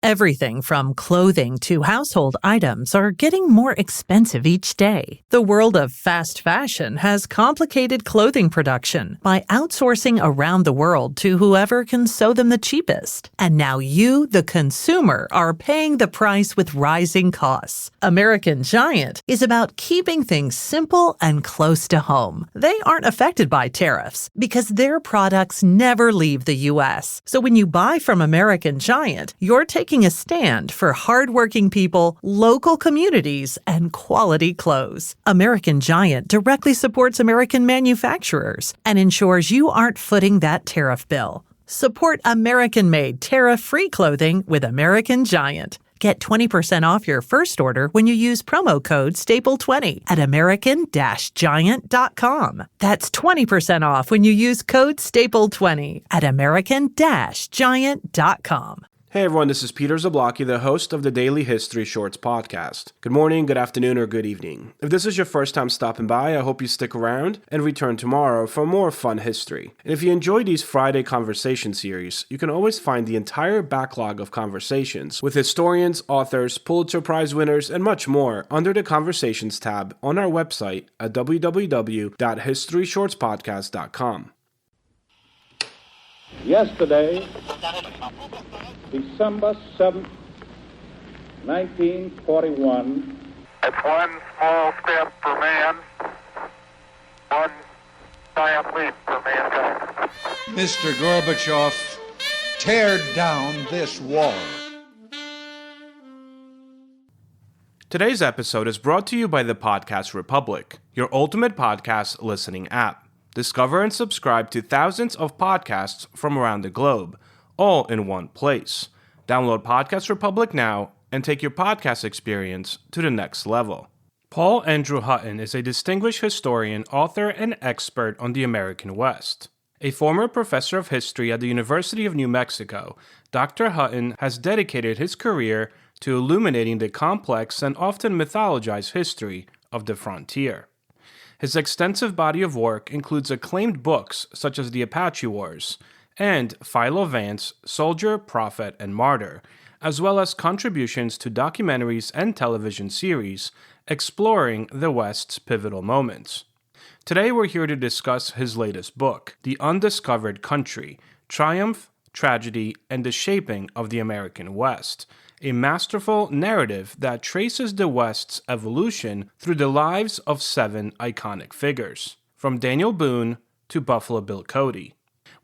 Everything from clothing to household items are getting more expensive each day. The world of fast fashion has complicated clothing production by outsourcing around the world to whoever can sew them the cheapest. And now you, the consumer, are paying the price with rising costs. American Giant is about keeping things simple and close to home. They aren't affected by tariffs because their products never leave the U.S. So when you buy from American Giant, you're taking a stand for hardworking people, local communities, and quality clothes. American Giant directly supports American manufacturers and ensures you aren't footing that tariff bill. Support American-made, tariff-free clothing with American Giant. Get 20% off your first order when you use promo code STAPLE20 at American-Giant.com. That's 20% off when you use code STAPLE20 at American-Giant.com. Hey everyone, this is Peter Zablocki, the host of the Daily History Shorts podcast. Good morning, good afternoon, or good evening. If this is your first time stopping by, I hope you stick around and return tomorrow for more fun history. And if you enjoy these Friday conversation series, you can always find the entire backlog of conversations with historians, authors, Pulitzer Prize winners, and much more under the Conversations tab on our website at www.historyshortspodcast.com. Yesterday, December 7th, 1941. It's one small step for man, one giant leap for mankind. Mr. Gorbachev, tear down this wall. Today's episode is brought to you by the Podcast Republic, your ultimate podcast listening app. Discover and subscribe to thousands of podcasts from around the globe, all in one place. Download Podcast Republic now and take your podcast experience to the next level. Paul Andrew Hutton is a distinguished historian, author, and expert on the American West. A former professor of history at the University of New Mexico, Dr. Hutton has dedicated his career to illuminating the complex and often mythologized history of the frontier. His extensive body of work includes acclaimed books such as The Apache Wars and Philo Vance, Soldier, Prophet, and Martyr, as well as contributions to documentaries and television series exploring the West's pivotal moments. Today we're here to discuss his latest book, The Undiscovered Country: Triumph, Tragedy, and the Shaping of the American West, a masterful narrative that traces the West's evolution through the lives of 7 iconic figures, from Daniel Boone to Buffalo Bill Cody.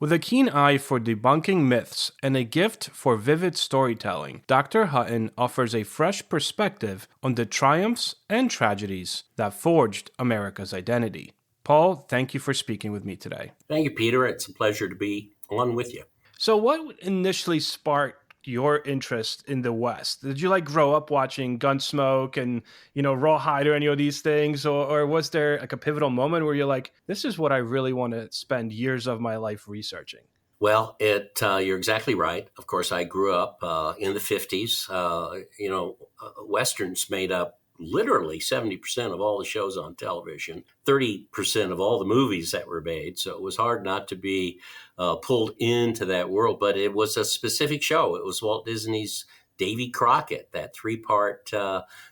With a keen eye for debunking myths and a gift for vivid storytelling, Dr. Hutton offers a fresh perspective on the triumphs and tragedies that forged America's identity. Paul, thank you for speaking with me today. Thank you, Peter. It's a pleasure to be on with you. So what initially sparked your interest in the West? Did you grow up watching Gunsmoke and, Rawhide or any of these things? Or was there a pivotal moment where you're like, this is what I really want to spend years of my life researching? Well, you're exactly right. Of course, I grew up in the 50s. Westerns made up literally 70% of all the shows on television, 30% of all the movies that were made. So it was hard not to be pulled into that world. But it was a specific show. It was Walt Disney's Davy Crockett, that 3-part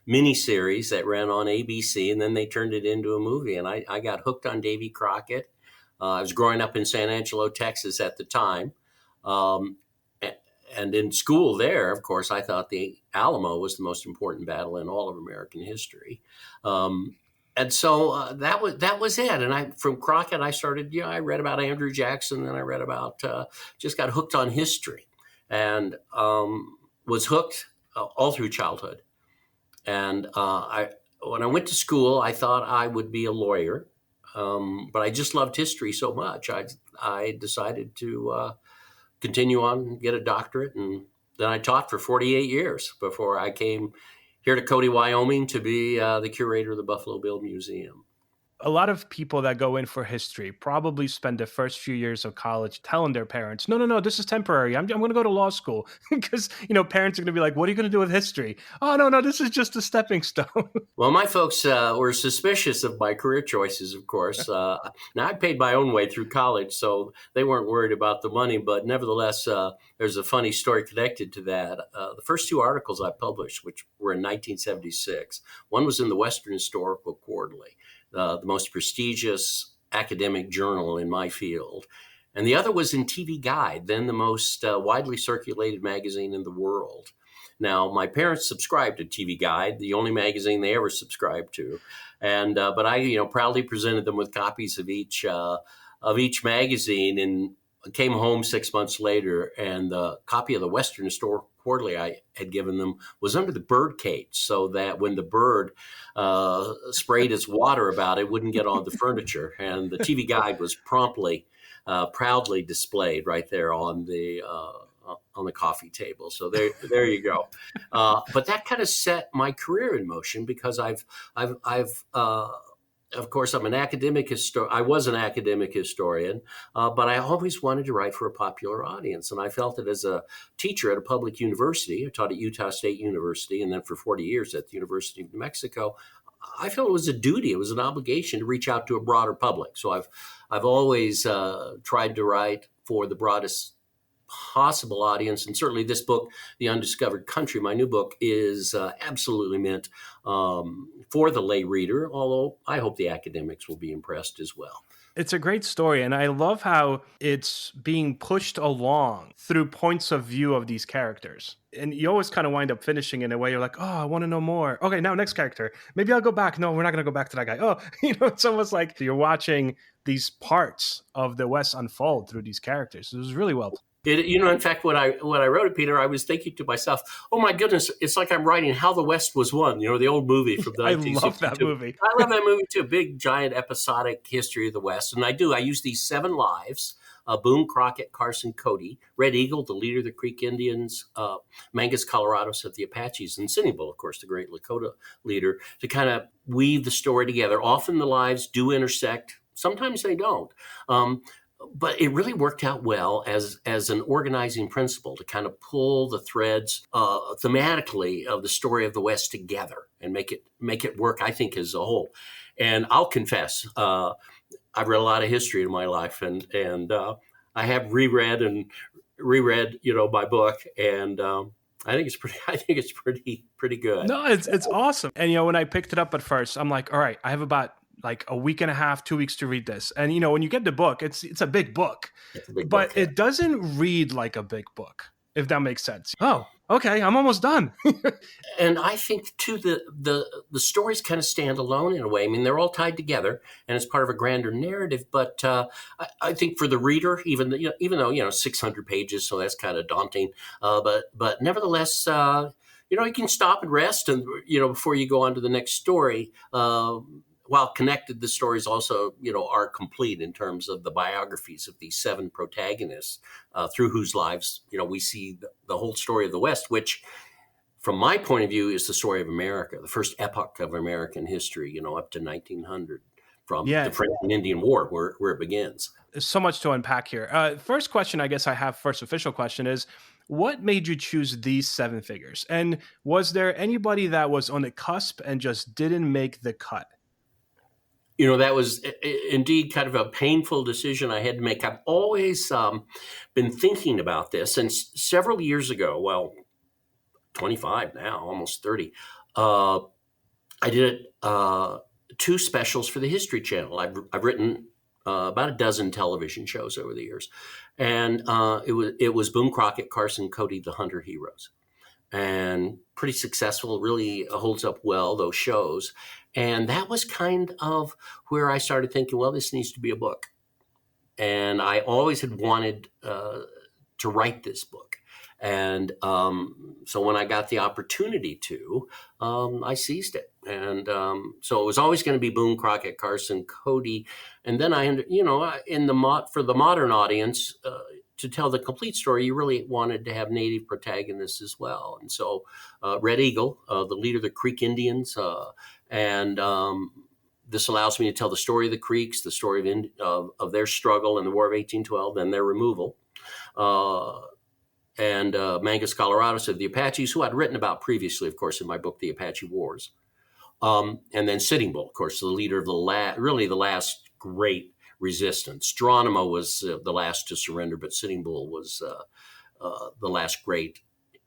miniseries that ran on ABC, and then they turned it into a movie. And I got hooked on Davy Crockett. I was growing up in San Angelo, Texas at the time. And in school there, of course, I thought the Alamo was the most important battle in all of American history. And so that was it. And from Crockett, I started, I read about Andrew Jackson, and I read about, just got hooked on history, and was hooked all through childhood. And when I went to school, I thought I would be a lawyer, but I just loved history so much. I decided to continue on and get a doctorate. And then I taught for 48 years before I came here to Cody, Wyoming to be the curator of the Buffalo Bill Museum. a lot of people that go in for history probably spend the first few years of college telling their parents, no, this is temporary. I'm going to go to law school because, parents are going to be like, what are you going to do with history? Oh, no, this is just a stepping stone. Well, my folks were suspicious of my career choices, of course. Now, I paid my own way through college, so they weren't worried about the money. But nevertheless, there's a funny story connected to that. The first two articles I published, which were in 1976, one was in the Western Historical Quarterly, the most prestigious academic journal in my field. And the other was in TV Guide, then the most widely circulated magazine in the world. Now, my parents subscribed to TV Guide, the only magazine they ever subscribed to, and but I, proudly presented them with copies of each magazine, and came home 6 months later, and the copy of the Western Historical Quarterly I had given them was under the bird cage, so that when the bird sprayed its water about, it wouldn't get on the furniture. And the TV Guide was promptly, proudly displayed right there on the coffee table. So there you go. But that kind of set my career in motion, because I've of course, I'm an academic historian. I was an academic historian, but I always wanted to write for a popular audience. And I felt that as a teacher at a public university, I taught at Utah State University, and then for 40 years at the University of New Mexico, I felt it was a duty, it was an obligation to reach out to a broader public. So I've always tried to write for the broadest possible audience. And certainly this book, The Undiscovered Country, my new book, is absolutely meant for the lay reader, although I hope the academics will be impressed as well. It's a great story, and I love how it's being pushed along through points of view of these characters. And you always kind of wind up finishing in a way you're like, oh, I want to know more. Okay, now next character. Maybe I'll go back. No, we're not going to go back to that guy. Oh, it's almost like you're watching these parts of the West unfold through these characters. It was really well done. In fact, when I wrote it, Peter, I was thinking to myself, oh my goodness, it's like I'm writing How the West Was Won, the old movie from the 1962. I love that movie. I love that movie too. Big, giant, episodic history of the West. And I use these 7 lives, Boone, Crockett, Carson, Cody, Red Eagle, the leader of the Creek Indians, Mangus Colorados of the Apaches, and Sitting Bull, of course, the great Lakota leader, to kind of weave the story together. Often the lives do intersect. Sometimes they don't. But it really worked out well as an organizing principle to kind of pull the threads thematically of the story of the West together and make it work, I think, as a whole. And I'll confess, I've read a lot of history in my life, and I have reread my book, and I think it's pretty good. No, it's awesome. And when I picked it up at first, I'm like, all right, I have about like a week and a half, 2 weeks to read this. And when you get the book, it's a big book, but it doesn't read like a big book, if that makes sense. Oh, okay, I'm almost done. And I think too, the stories kind of stand alone in a way. I mean, they're all tied together and it's part of a grander narrative. But I think for the reader, even though 600 pages, so that's kind of daunting. But nevertheless, you can stop and rest, and before you go on to the next story. While connected, the stories also, are complete in terms of the biographies of these 7 protagonists through whose lives, we see the whole story of the West, which, from my point of view, is the story of America, the first epoch of American history, up to 1900, from the French and Indian War, where it begins. There's so much to unpack here. First question, I guess I have, first official question is, what made you choose these 7 figures? And was there anybody that was on the cusp and just didn't make the cut? That was indeed kind of a painful decision I had to make. I've always been thinking about this. And several years ago, 25 now, almost 30, I did 2 specials for the History Channel. I've written about a dozen television shows over the years. And it was Boone, Crockett, Carson, Cody, the Hunter Heroes. And pretty successful, really holds up well, those shows. And that was kind of where I started thinking, well, this needs to be a book. And I always had wanted to write this book. And so when I got the opportunity to, I seized it. And so it was always going to be Boone, Crockett, Carson, Cody. And then for the modern audience, to tell the complete story, you really wanted to have Native protagonists as well. And so Red Eagle, the leader of the Creek Indians, and this allows me to tell the story of the Creeks, the story of their struggle in the War of 1812 and their removal. And Mangus Coloradus of the Apaches, who I'd written about previously, of course, in my book, The Apache Wars. And then Sitting Bull, of course, the leader of the last great resistance. Geronimo was the last to surrender, but Sitting Bull was the last great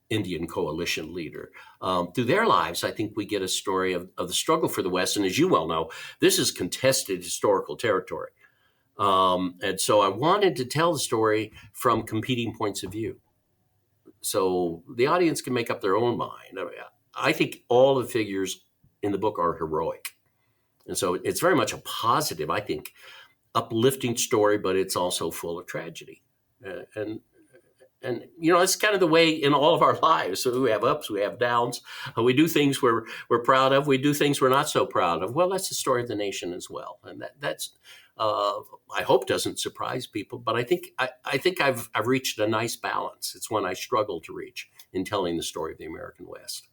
Indian coalition leader. Through their lives, I think we get a story of the struggle for the West. And as you well know, this is contested historical territory. And so I wanted to tell the story from competing points of view, so the audience can make up their own mind. I think all the figures in the book are heroic. And so it's very much a positive, I think, uplifting story, but it's also full of tragedy. And it's kind of the way in all of our lives. So we have ups, we have downs. We do things we're proud of. We do things we're not so proud of. Well, that's the story of the nation as well. And that's I hope doesn't surprise people. But I think I've reached a nice balance. It's one I struggle to reach in telling the story of the American West.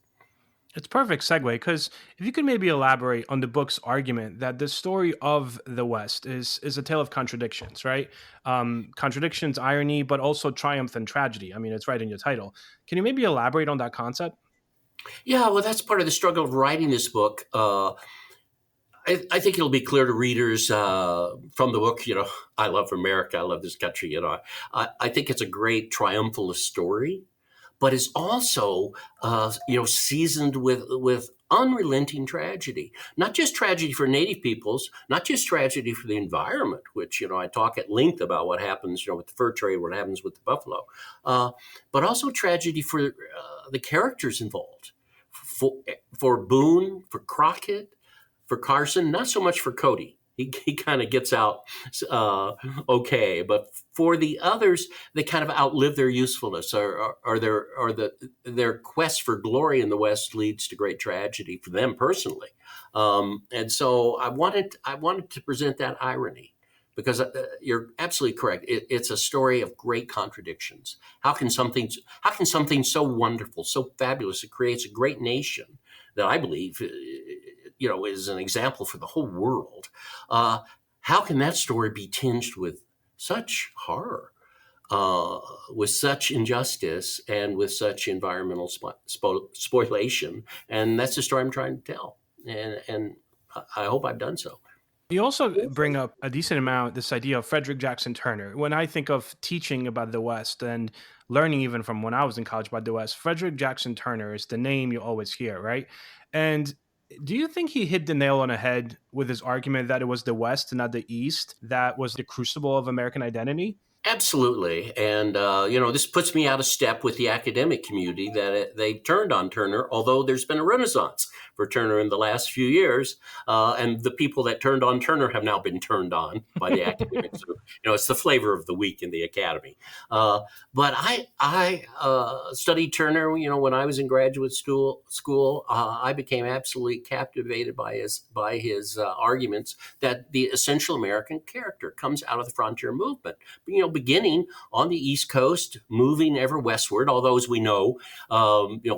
It's perfect segue, because if you could maybe elaborate on the book's argument that the story of the West is a tale of contradictions, right? Contradictions, irony, but also triumph and tragedy. I mean, it's right in your title. Can you maybe elaborate on that concept? Yeah, well, that's part of the struggle of writing this book. I think it'll be clear to readers from the book, I love America, I love this country, I think it's a great triumphalist story, but it's also, seasoned with unrelenting tragedy. Not just tragedy for Native peoples, not just tragedy for the environment, which, I talk at length about what happens, with the fur trade, what happens with the buffalo, but also tragedy for the characters involved, for Boone, for Crockett, for Carson, not so much for Cody. He kind of gets out okay, but for the others, they kind of outlive their usefulness, or their quest for glory in the West leads to great tragedy for them personally. And so I wanted to present that irony, because you're absolutely correct. It's a story of great contradictions. How can something so wonderful, so fabulous, it creates a great nation that I believe is an example for the whole world. How can that story be tinged with such horror, with such injustice, and with such environmental spoliation? And that's the story I'm trying to tell. And I hope I've done so. You also bring up a decent amount this idea of Frederick Jackson Turner. When I think of teaching about the West and learning even from when I was in college about the West, Frederick Jackson Turner is the name you always hear, right? And do you think he hit the nail on the head with his argument that it was the West and not the East that was the crucible of American identity? Absolutely. And, this puts me out of step with the academic community that they turned on Turner, although there's been a renaissance for Turner in the last few years. And the people that turned on Turner have now been turned on by the academics. It's the flavor of the week in the academy. But I studied Turner, when I was in graduate school. I became absolutely captivated by his arguments that the essential American character comes out of the frontier movement. Beginning on the East Coast, moving ever westward, although as we know,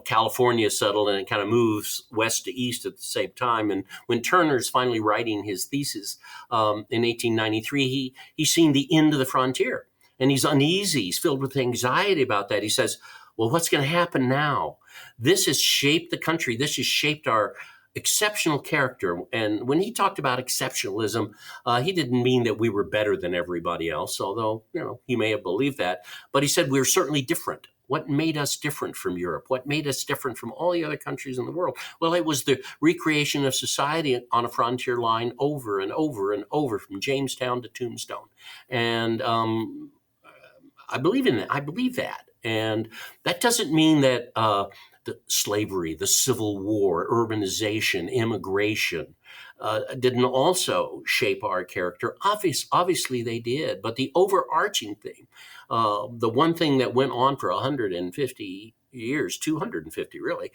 California settled and it kind of moves west to east at the same time. And when Turner's finally writing his thesis in 1893, he's seen the end of the frontier and he's uneasy. He's filled with anxiety about that. He says, well, what's going to happen now? This has shaped the country. This has shaped our exceptional character. And when he talked about exceptionalism, he didn't mean that we were better than everybody else, although, he may have believed that. But he said we were certainly different. What made us different from Europe? What made us different from all the other countries in the world? Well, it was the recreation of society on a frontier line over and over and over, from Jamestown to Tombstone. And I believe in that. I believe that. And that doesn't mean that the slavery, the Civil War, urbanization, immigration didn't also shape our character. Obviously they did, but the overarching thing, the one thing that went on for 150 years, 250 really,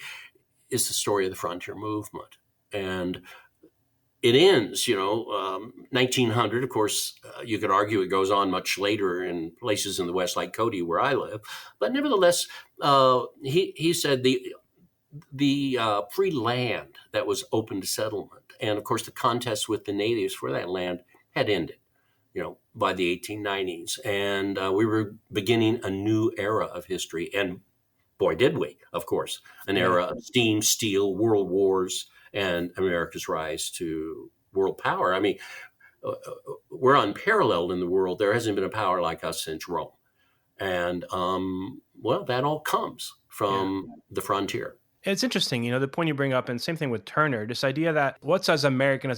is the story of the frontier movement. And it ends, 1900. Of course, you could argue it goes on much later in places in the West, like Cody, where I live. But nevertheless, he said the free land that was open to settlement And of course, the contest with the natives for that land had ended, by the 1890s. And we were beginning a new era of history. And boy, did we, of course, an era of steam, steel, world wars, and America's rise to world power. I mean, we're unparalleled in the world. There hasn't been a power like us since Rome. And, that all comes from the frontier. It's interesting, the point you bring up, and same thing with Turner, this idea that what's as American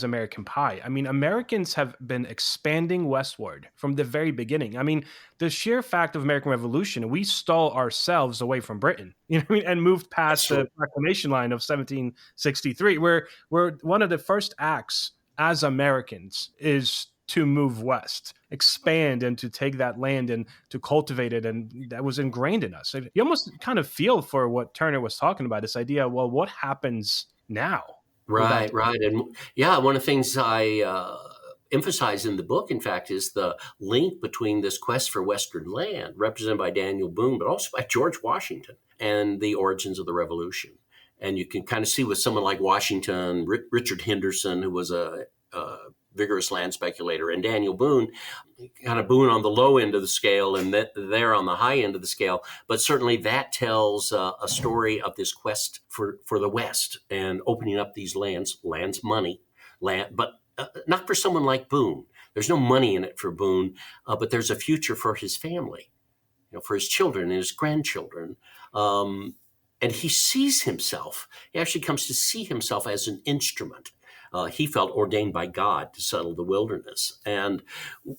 pie? I mean, Americans have been expanding westward from the very beginning. I mean, the sheer fact of American Revolution, we stole ourselves away from Britain, and moved past the proclamation line of 1763. We're one of the first acts as Americans is to move west, expand, and to take that land and to cultivate it. And that was ingrained in us. You almost kind of feel for what Turner was talking about, this idea, well, what happens now? Right. And one of the things I emphasize in the book, in fact, is the link between this quest for Western land, represented by Daniel Boone, but also by George Washington, and the origins of the Revolution. And you can kind of see with someone like Washington, Richard Henderson, who was a vigorous land speculator, and Daniel Boone, kind of Boone on the low end of the scale and they're on the high end of the scale. But certainly that tells a story of this quest for the West and opening up these lands, money, but not for someone like Boone. There's no money in it for Boone, but there's a future for his family, for his children and his grandchildren. And he sees himself, he actually comes to see himself as an instrument. He felt ordained by God to settle the wilderness. And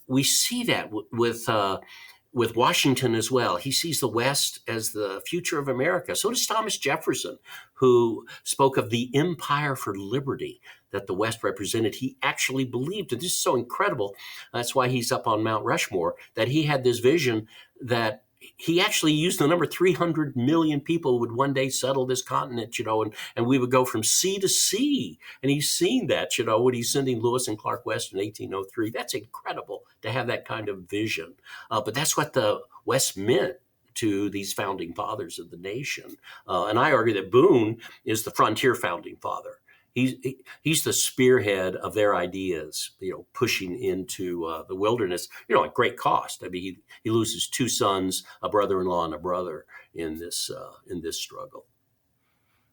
we see that with Washington as well. He sees the West as the future of America. So does Thomas Jefferson, who spoke of the empire for liberty that the West represented. He actually believed, and this is so incredible, that's why he's up on Mount Rushmore, that he had this vision that he actually used the number 300 million people would one day settle this continent, and we would go from sea to sea. And he's seen that, when he's sending Lewis and Clark West in 1803. That's incredible to have that kind of vision. But that's what the West meant to these founding fathers of the nation. And I argue that Boone is the frontier founding father. He's the spearhead of their ideas, pushing into the wilderness, at great cost. I mean, he loses two sons, a brother-in-law and a brother in this struggle.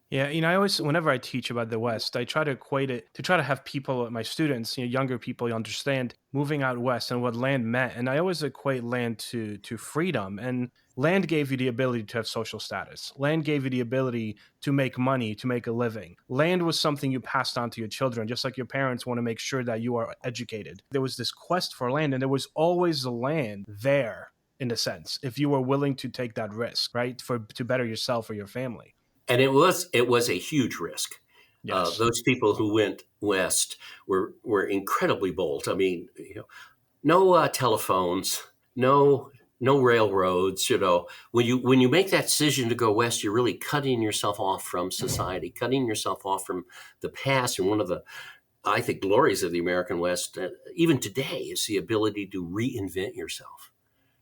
Yeah, I always, whenever I teach about the West, I try to equate it to try to have people, my students, younger people, understand moving out west and what land meant. And I always equate land to freedom. And land gave you the ability to have social status. Land gave you the ability to make money, to make a living. Land was something you passed on to your children, just like your parents want to make sure that you are educated. There was this quest for land, and there was always the land there, in a sense, if you were willing to take that risk, right, to better yourself or your family. And it was a huge risk. Yes. Those people who went west were incredibly bold. I mean, no telephones, no railroads. When you make that decision to go west, you're really cutting yourself off from society, cutting yourself off from the past. And one of the, I think, glories of the American West, even today, is the ability to reinvent yourself.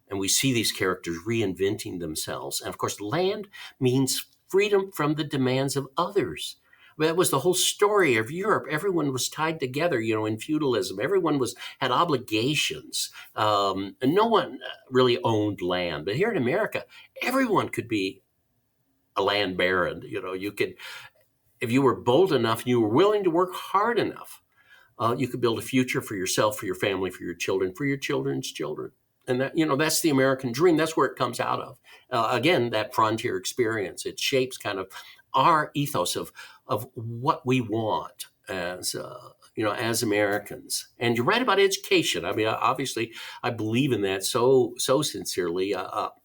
And we see these characters reinventing themselves. And of course, land means freedom from the demands of others. That was the whole story of Europe. Everyone was tied together, in feudalism. Everyone had obligations. And no one really owned land. But here in America, everyone could be a land baron. You could, if you were bold enough and you were willing to work hard enough, you could build a future for yourself, for your family, for your children, for your children's children. And that, that's the American dream. That's where it comes out of. Again, that frontier experience. It shapes kind of our ethos of what we want as as Americans. And you're right about education. I mean, obviously, I believe in that so sincerely.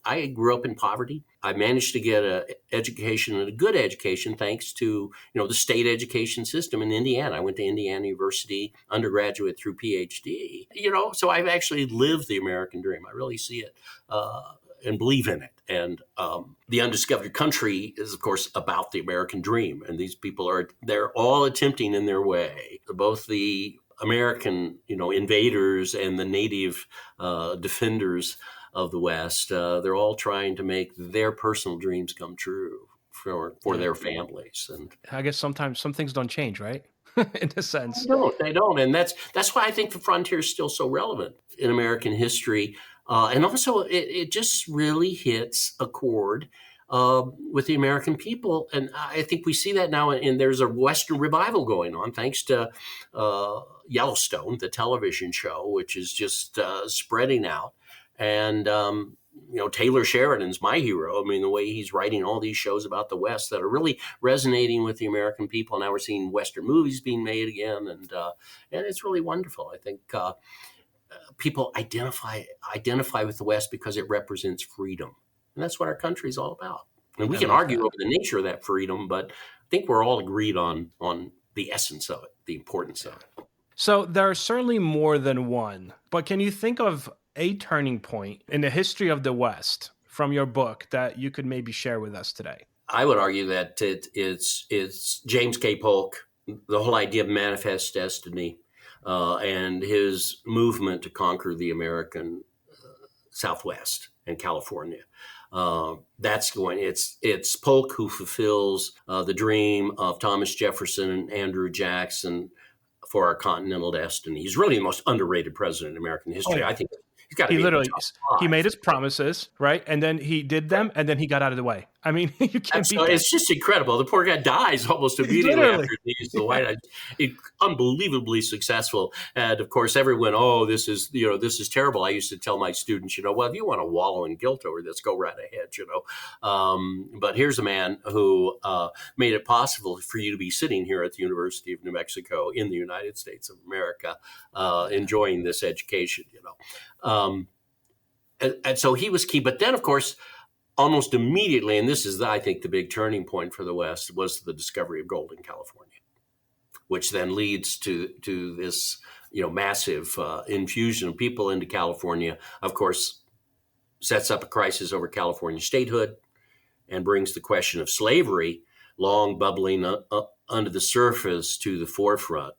I grew up in poverty. I managed to get an education, and a good education, thanks to the state education system in Indiana. I went to Indiana University, undergraduate through PhD. So I've actually lived the American dream. I really see it and believe in it. And the Undiscovered Country is, of course, about the American dream. And these people they're all attempting in their way, both the American, invaders and the native defenders of the West. They're all trying to make their personal dreams come true for their families. And I guess sometimes some things don't change, right? in a sense. They don't. And that's why I think the frontier is still so relevant in American history. And also, it just really hits a chord with the American people. And I think we see that now. And there's a Western revival going on, thanks to Yellowstone, the television show, which is just spreading out. And, Taylor Sheridan's my hero. I mean, the way he's writing all these shows about the West that are really resonating with the American people. Now we're seeing Western movies being made again. And it's really wonderful. I think people identify with the West because it represents freedom. And that's what our country is all about. And we can argue over the nature of that freedom, but I think we're all agreed on the essence of it, the importance of it. So there are certainly more than one, but can you think of a turning point in the history of the West from your book that you could maybe share with us today? I would argue that it's James K. Polk, the whole idea of manifest destiny, and his movement to conquer the American Southwest and California. It's Polk who fulfills the dream of Thomas Jefferson and Andrew Jackson for our continental destiny. He's really the most underrated president in American history. Oh, yeah. I think he's got to be literally, in the top 5. he made his promises, right? And then he did them, and then he got out of the way. I mean, you can't beat that. It's just incredible. The poor guy dies almost immediately after he leaves the White House. Unbelievably successful. And of course, everyone, this is terrible. I used to tell my students, well, if you want to wallow in guilt over this, go right ahead, But here's a man who made it possible for you to be sitting here at the University of New Mexico in the United States of America, enjoying this education, And so he was key. But then, of course, almost immediately, and this is, I think, the big turning point for the West, was the discovery of gold in California, which then leads to this, massive infusion of people into California. Of course, sets up a crisis over California statehood and brings the question of slavery, long bubbling under the surface, to the forefront.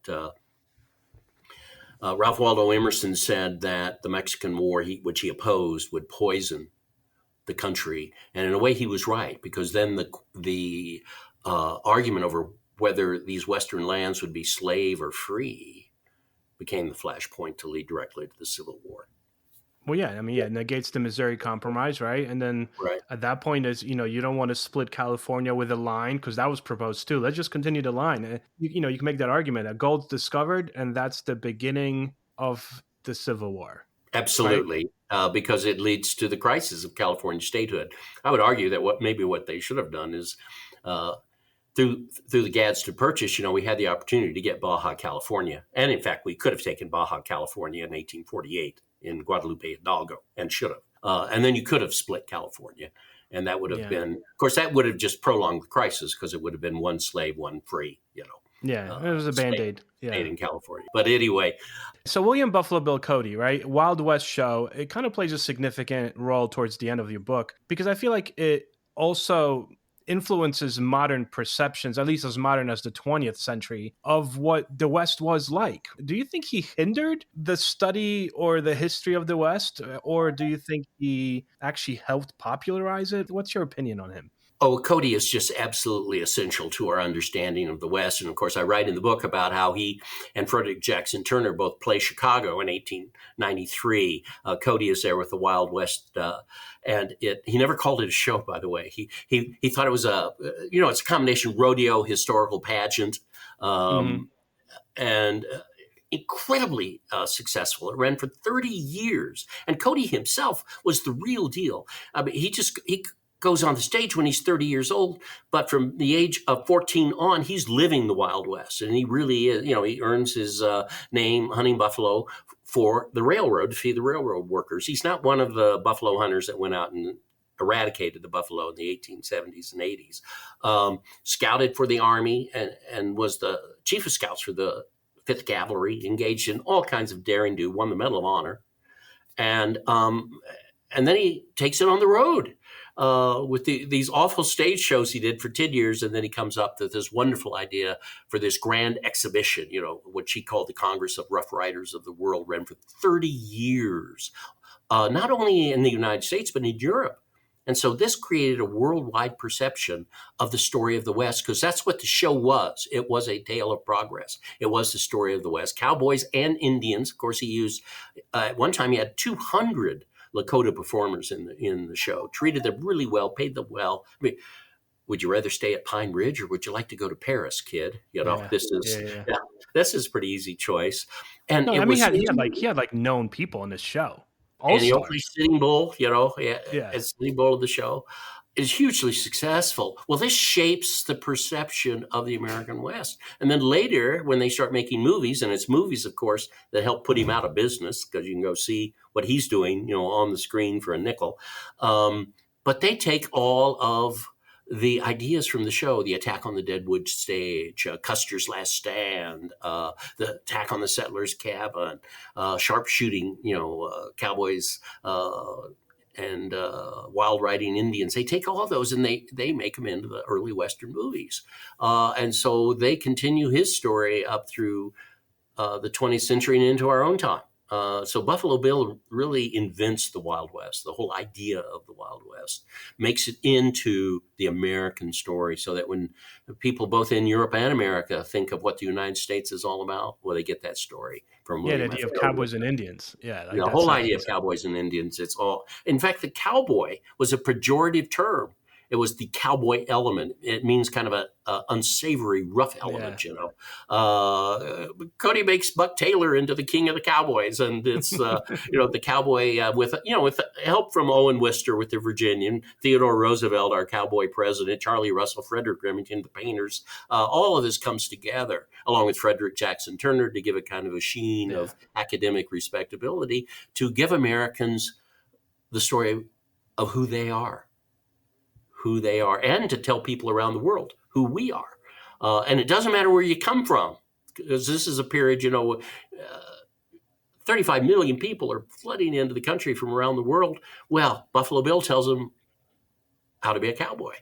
Ralph Waldo Emerson said that the Mexican War, which he opposed, would poison the country. And in a way, he was right, because then the argument over whether these Western lands would be slave or free became the flashpoint to lead directly to the Civil War. Well, yeah, it negates the Missouri Compromise, right? And then at that point, you don't want to split California with a line, because that was proposed too. Let's just continue the line. You can make that argument. Gold's discovered, and that's the beginning of the Civil War. Absolutely, right? Because it leads to the crisis of California statehood. I would argue that what they should have done is through the Gadsden Purchase, we had the opportunity to get Baja California. And in fact, we could have taken Baja California in 1848 in Guadalupe Hidalgo, and should have. And then you could have split California. And that would have been, of course, that would have just prolonged the crisis, because it would have been one slave, one free, Yeah, it was a Band-Aid. State in California. But anyway. So William Buffalo Bill Cody, right? Wild West show, it kind of plays a significant role towards the end of your book, because I feel like it also influences modern perceptions, at least as modern as the 20th century, of what the West was like. Do you think he hindered the study or the history of the West, or do you think he actually helped popularize it? What's your opinion on him? Oh, Cody is just absolutely essential to our understanding of the West. And of course, I write in the book about how he and Frederick Jackson Turner both play Chicago in 1893. Cody is there with the Wild West, and he never called it a show, by the way. He thought it was it's a combination rodeo, historical pageant, and incredibly successful. It ran for 30 years, and Cody himself was the real deal. I mean, he goes on the stage when he's 30 years old, but from the age of 14 on, he's living the Wild West. And he really is, he earns his name, hunting buffalo, for the railroad, to feed the railroad workers. He's not one of the buffalo hunters that went out and eradicated the buffalo in the 1870s and 80s. Scouted for the Army and was the chief of scouts for the 5th Cavalry, engaged in all kinds of daring do, won the Medal of Honor. And then he takes it on the road. With these awful stage shows he did for 10 years. And then he comes up with this wonderful idea for this grand exhibition, what he called the Congress of Rough Riders of the World, ran for 30 years, not only in the United States, but in Europe. And so this created a worldwide perception of the story of the West, because that's what the show was. It was a tale of progress. It was the story of the West. Cowboys and Indians. Of course, he used, at one time he had 200 Lakota performers in the show, treated them really well, paid them well. I mean, would you rather stay at Pine Ridge or would you like to go to Paris, kid? This is a pretty easy choice. And no, it I mean, was, he had like known people in this show. and the opening Sitting Bull, Yeah. as Sitting Bull of the show, is hugely successful. Well, this shapes the perception of the American West. And then later, when they start making movies, and it's movies, of course, that help put him out of business, because you can go see what he's doing, on the screen for a nickel. But they take all of the ideas from the show, the attack on the Deadwood stage, Custer's Last Stand, the attack on the settler's cabin, sharpshooting, cowboys and wild riding Indians. They take all those and they make them into the early Western movies. And so they continue his story up through the 20th century and into our own time. So Buffalo Bill really invents the Wild West, the whole idea of the Wild West, makes it into the American story, so that when people both in Europe and America think of what the United States is all about, well, they get that story from the idea of cowboys and Indians. Yeah, the whole idea of cowboys and Indians. It's all. In fact, the cowboy was a pejorative term. It was the cowboy element. It means kind of a unsavory, rough element, Cody makes Buck Taylor into the king of the cowboys, and it's the cowboy with help from Owen Wister with the Virginian, Theodore Roosevelt, our cowboy president, Charlie Russell, Frederick Remington, the painters. All of this comes together, along with Frederick Jackson Turner, to give it kind of a sheen of academic respectability, to give Americans the story of who they are, and to tell people around the world who we are. And it doesn't matter where you come from, because this is a period, 35 million people are flooding into the country from around the world. Well, Buffalo Bill tells them how to be a cowboy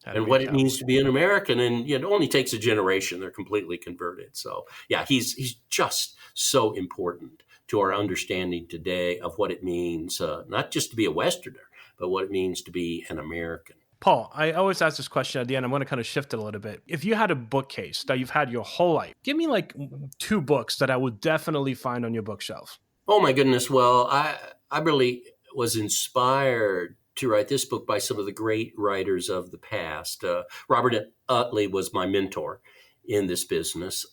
and what it means to be an American. And it only takes a generation. They're completely converted. So, he's just so important to our understanding today of what it means, not just to be a Westerner, but what it means to be an American. Paul, I always ask this question at the end. I'm going to kind of shift it a little bit. If you had a bookcase that you've had your whole life, give me like 2 books that I would definitely find on your bookshelf. Oh my goodness. Well, I really was inspired to write this book by some of the great writers of the past. Robert Utley was my mentor in this business.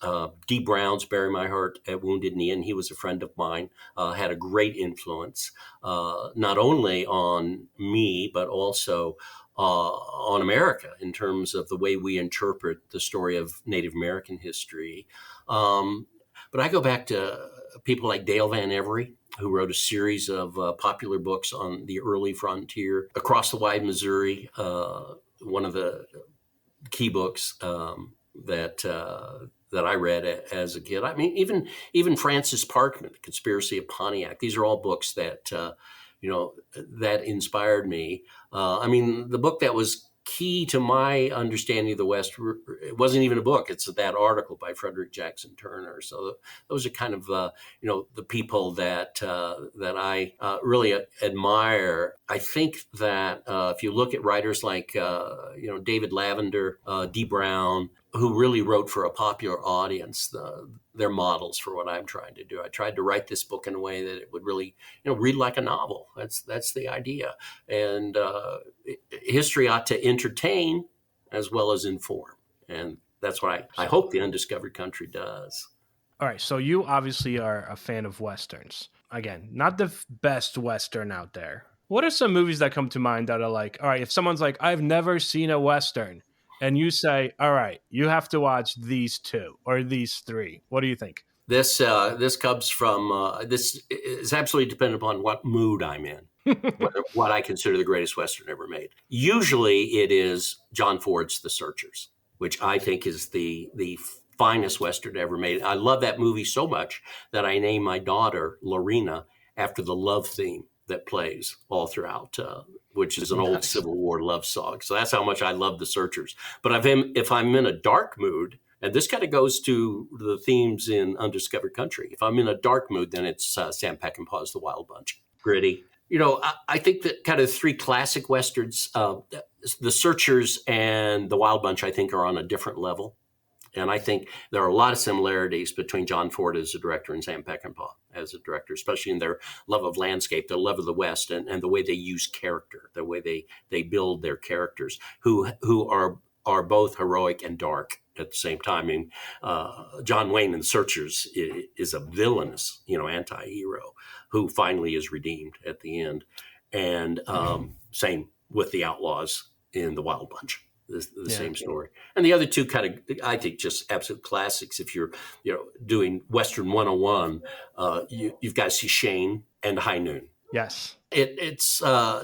D. Brown's Bury My Heart at Wounded Knee, and he was a friend of mine, had a great influence, not only on me, but also on America in terms of the way we interpret the story of Native American history. But I go back to people like Dale Van Every, who wrote a series of popular books on the early frontier, Across the Wide Missouri, one of the key books that I read as a kid. I mean, even Francis Parkman, The Conspiracy of Pontiac. These are all books that that inspired me. The book that was key to my understanding of the West, it wasn't even a book. It's that article by Frederick Jackson Turner. So those are kind of, the people that I really admire. I think that if you look at writers like, David Lavender, D. Brown, who really wrote for a popular audience, they're models for what I'm trying to do. I tried to write this book in a way that it would really, read like a novel. That's the idea. And history ought to entertain as well as inform. And that's what I hope the Undiscovered Country does. All right. So you obviously are a fan of Westerns. Again, not the best Western out there. What are some movies that come to mind that are like, all right, if someone's like, I've never seen a Western, and you say, all right, you have to watch these 2 or these 3. What do you think? This comes from, this is absolutely dependent upon what mood I'm in, what I consider the greatest Western ever made. Usually it is John Ford's The Searchers, which I think is the finest Western ever made. I love that movie so much that I named my daughter Lorena after the love theme that plays all throughout, which is an old Civil War love song. So that's how much I love The Searchers. But if I'm in a dark mood, and this kind of goes to the themes in Undiscovered Country, if I'm in a dark mood, then it's Sam Peckinpah's The Wild Bunch. Gritty, I think that kind of three classic Westerns, The Searchers and The Wild Bunch, I think are on a different level. And I think there are a lot of similarities between John Ford as a director and Sam Peckinpah as a director, especially in their love of landscape, their love of the West, and the way they use character, the way they build their characters, who are both heroic and dark at the same time. I mean, John Wayne in The Searchers is a villainous, anti-hero who finally is redeemed at the end. And same with the Outlaws in The Wild Bunch. The same story. And the other two kind of, I think, just absolute classics. If you're, doing Western 101, you've got to see Shane and High Noon. Yes. It's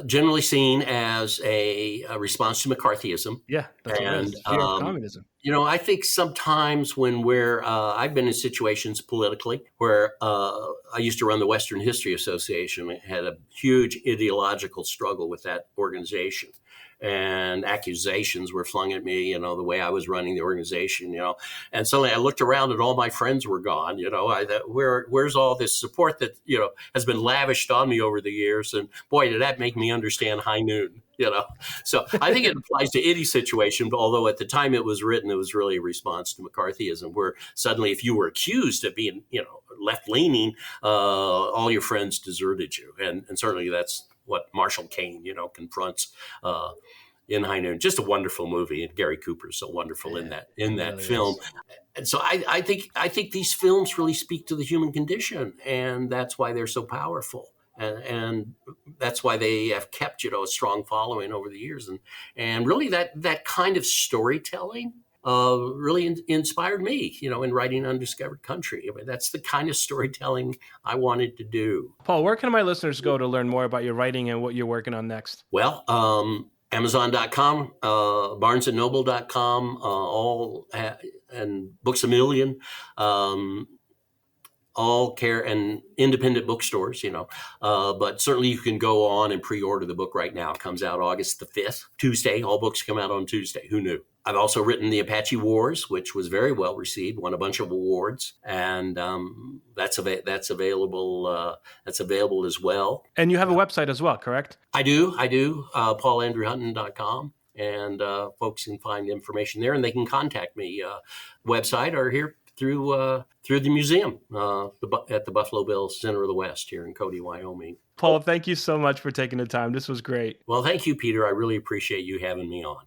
generally seen as a response to McCarthyism. Yeah, that's and fear of communism. I think sometimes when I've been in situations politically where I used to run the Western History Association, it had a huge ideological struggle with that organization. And accusations were flung at me, the way I was running the organization, and suddenly I looked around and all my friends were gone, where's all this support that, has been lavished on me over the years? And boy, did that make me understand High Noon, So I think it applies to any situation, but although at the time it was written, it was really a response to McCarthyism, where suddenly if you were accused of being, left-leaning, all your friends deserted you. And certainly that's what Marshall Kane, confronts in High Noon. Just a wonderful movie, and Gary Cooper is so wonderful in that really film. Is. And so I think these films really speak to the human condition, and that's why they're so powerful, and that's why they have kept a strong following over the years, and really that kind of storytelling. Really inspired me, in writing Undiscovered Country. I mean, that's the kind of storytelling I wanted to do. Paul, where can my listeners go to learn more about your writing and what you're working on next? Well, Amazon.com, BarnesandNoble.com, and Books A Million, all care and independent bookstores, but certainly you can go on and pre-order the book right now. It comes out August the 5th, Tuesday. All books come out on Tuesday. Who knew? I've also written The Apache Wars, which was very well received, won a bunch of awards, and that's available as well. And you have a website as well, correct? I do. PaulAndrewHutton.com, and folks can find information there, and they can contact me. Website or here through the museum at the Buffalo Bill Center of the West here in Cody, Wyoming. Paul, thank you so much for taking the time. This was great. Well, thank you, Peter. I really appreciate you having me on.